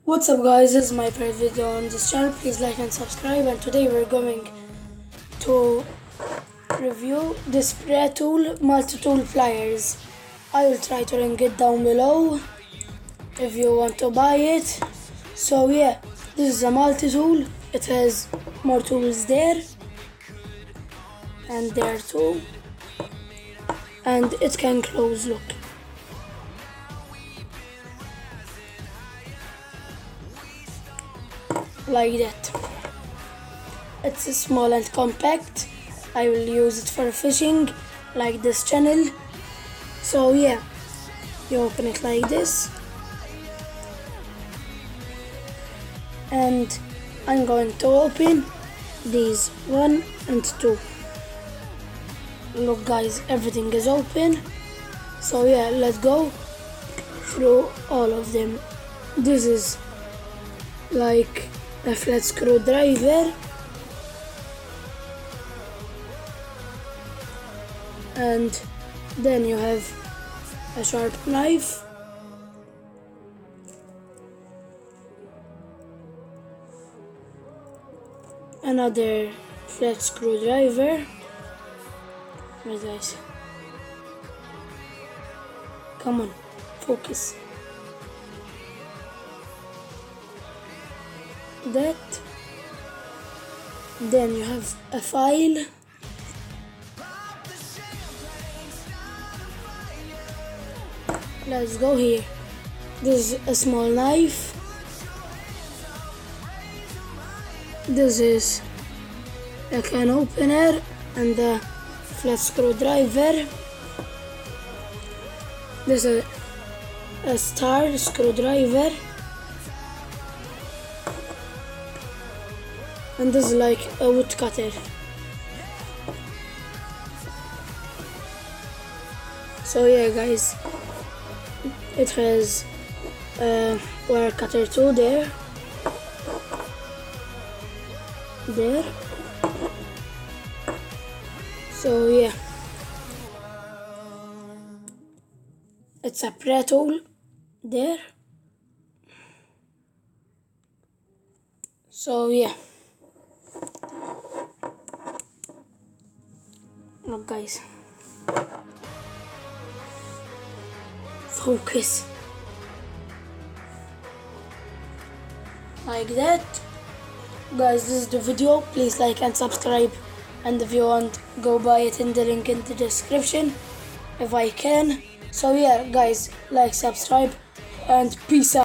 What's up guys, this is my first video on this channel. Please like and subscribe, and today we're going to review this pretul multi-tool pliers. I will try to link it down below if you want to buy it. So yeah, this is a multi-tool. It has more tools there and there too, and it can close, look. Like that. It's small and compact. I will use it for fishing like this channel. So yeah, you open it like this, and I'm going to open these 1 and 2. Look guys, everything is open. So yeah, let's go through all of them. This is like a flat screwdriver, and then you have a sharp knife, another flat screwdriver. Wait guys, come on, focus. That. Then you have a file, let's go here. This is a small knife. This is a can opener and a flat screwdriver. This is a star screwdriver. And this is like a wood cutter. So yeah guys, it has a wire cutter too there. So yeah, it's a pretul there. So yeah, look guys, focus, like that. Guys, this is the video. Please like and subscribe, and if you want, go buy it in the link in the description if I can. So yeah guys, like, subscribe, and peace out.